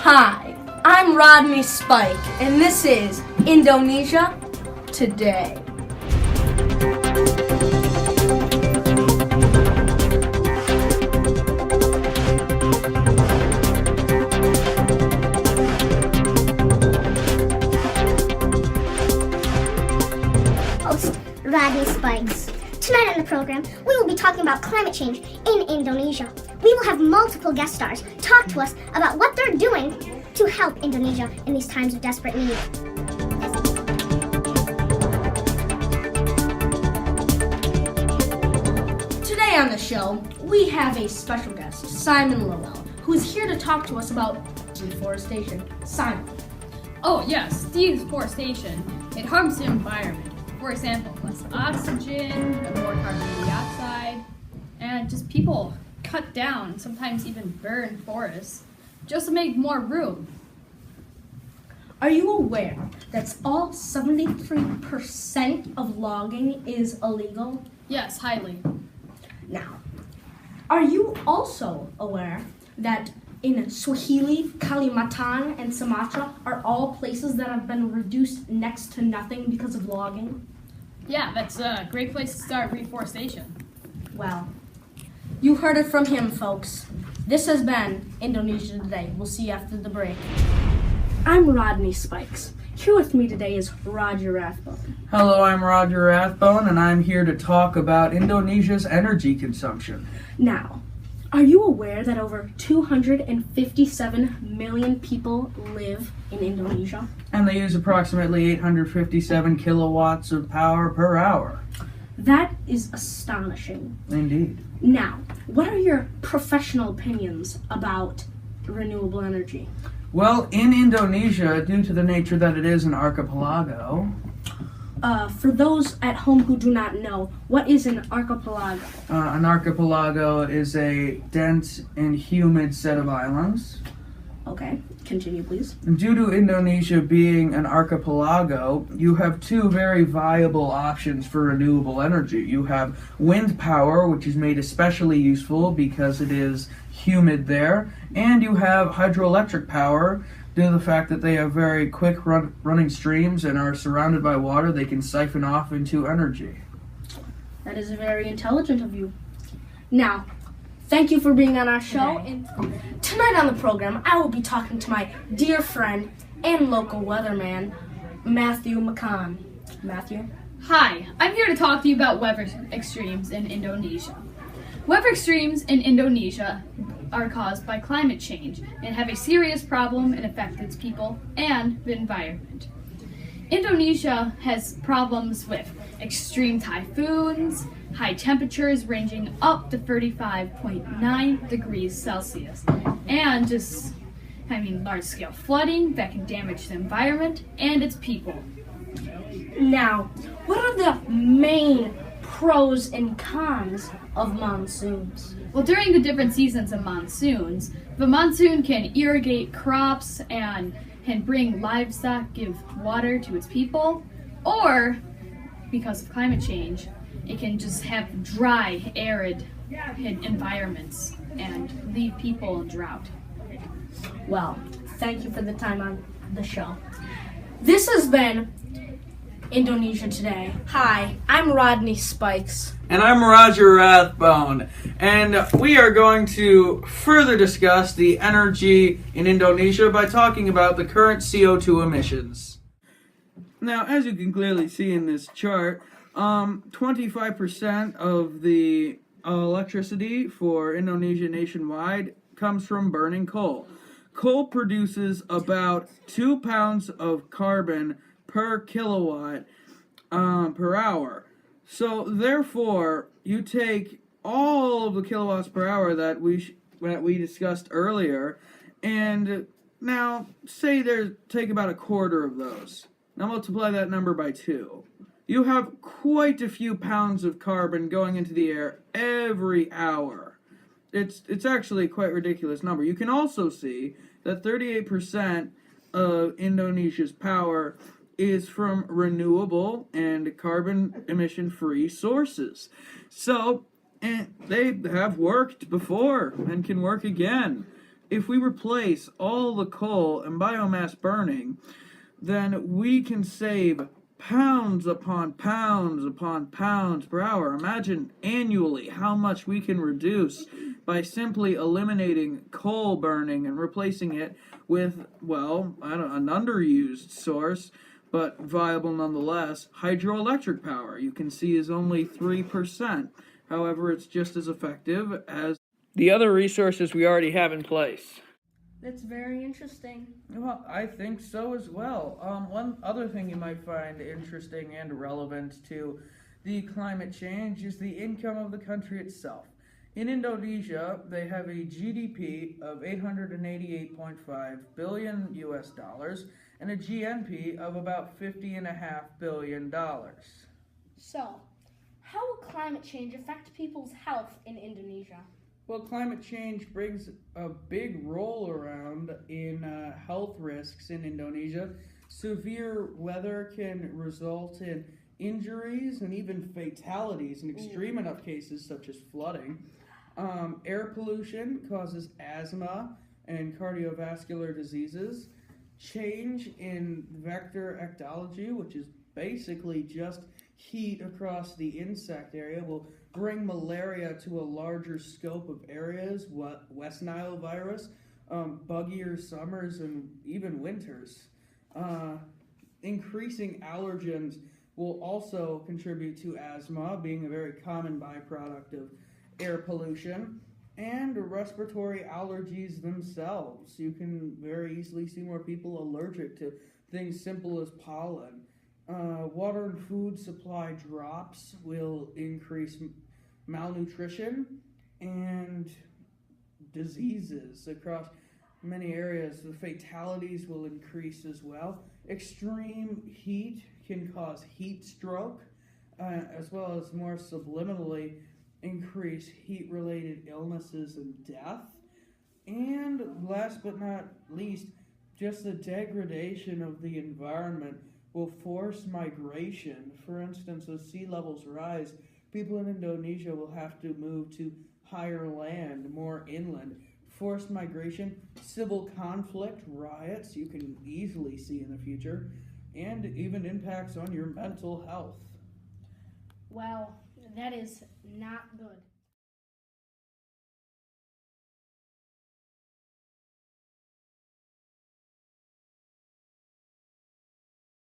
Hi, I'm Rodney Spike, and this is Indonesia Today. Host Rodney Spikes. Tonight on the program, we will be talking about climate change in Indonesia. We will have multiple guest stars talk to us about what they're doing to help Indonesia in these times of desperate need. Today on the show, we have a special guest, Simon Lowell, who is here to talk to us about deforestation. Simon. Oh yes, deforestation. It harms the environment. For example, less oxygen, and more carbon dioxide, and just people cut down, sometimes even burn forests, just to make more room. Are you aware that all 73% of logging is illegal? Yes, highly. Now, are you also aware that in Swahili, Kalimantan, and Sumatra are all places that have been reduced next to nothing because of logging? Yeah, that's a great place to start reforestation. Well, you heard it from him, folks. This has been Indonesia Today. We'll see you after the break. I'm Rodney Spikes. Here with me today is Roger Rathbone. Hello, I'm Roger Rathbone, and I'm here to talk about Indonesia's energy consumption. Now, are you aware that over 257 million people live in Indonesia? And they use approximately 857 kilowatts of power per hour. That is astonishing. Indeed. Now, what are your professional opinions about renewable energy? Well, in Indonesia, due to the nature that it is an archipelago, For those at home who do not know, what is an archipelago? an archipelago is a dense and humid set of islands. Okay, continue please. And due to Indonesia being an archipelago, you have two very viable options for renewable energy. You have wind power, which is made especially useful because it is humid there, and you have hydroelectric power. Due to the fact that they have very quick running streams and are surrounded by water, they can siphon off into energy. That is very intelligent of you. Now, thank you for being on our show. And tonight on the program, I will be talking to my dear friend and local weatherman, Matthew McCann. Matthew? Hi, I'm here to talk to you about weather extremes in Indonesia. Weather extremes in Indonesia are caused by climate change and have a serious problem and affect its people and the environment. Indonesia has problems with extreme typhoons, high temperatures ranging up to 35.9 degrees Celsius, and large-scale flooding that can damage the environment and its people. Now, what are the main pros and cons of monsoons? Well, during the different seasons of monsoons, the monsoon can irrigate crops and can bring livestock, give water to its people, or because of climate change, it can just have dry, arid environments and leave people in drought. Well, thank you for the time on the show. This has been Indonesia Today. Hi, I'm Rodney Spikes. And I'm Roger Rathbone, and we are going to further discuss the energy in Indonesia by talking about the current CO2 emissions. Now, as you can clearly see in this chart, 25% of the electricity for Indonesia nationwide comes from burning coal. Coal produces about 2 pounds of carbon per kilowatt per hour. So therefore, you take all of the kilowatts per hour that we discussed earlier, and now say take about a quarter of those. Now multiply that number by 2. You have quite a few pounds of carbon going into the air every hour. It's actually a quite ridiculous number. You can also see that 38% of Indonesia's power is from renewable and carbon emission-free sources. So, and they have worked before and can work again. If we replace all the coal and biomass burning, then we can save pounds upon pounds upon pounds per hour. Imagine annually how much we can reduce by simply eliminating coal burning and replacing it with, well, an underused source, but viable nonetheless, hydroelectric power. You can see is only 3%. However, it's just as effective as the other resources we already have in place. That's very interesting. Well, I think so as well. One other thing you might find interesting and relevant to the climate change is the income of the country itself. In Indonesia, they have a GDP of 888.5 billion US dollars and a GNP of about $50.5 billion. So, how will climate change affect people's health in Indonesia? Well, climate change brings a big roll around in health risks in Indonesia. Severe weather can result in injuries and even fatalities in extreme enough cases, such as flooding. Air pollution causes asthma and cardiovascular diseases. Change in vector ecology, which is basically just heat across the insect area, will bring malaria to a larger scope of areas, West Nile virus, buggier summers, and even winters. Increasing allergens will also contribute to asthma, being a very common byproduct of air pollution, and respiratory allergies themselves. You can very easily see more people allergic to things simple as pollen. Water and food supply drops will increase malnutrition and diseases across many areas. The fatalities will increase as well. Extreme heat can cause heat stroke, as well as more subliminally increase heat-related illnesses and death. And last but not least, just the degradation of the environment will force migration. For instance, as sea levels rise, people in Indonesia will have to move to higher land, more inland. Forced migration, civil conflict, riots, you can easily see in the future, and even impacts on your mental health. Well, that is not good.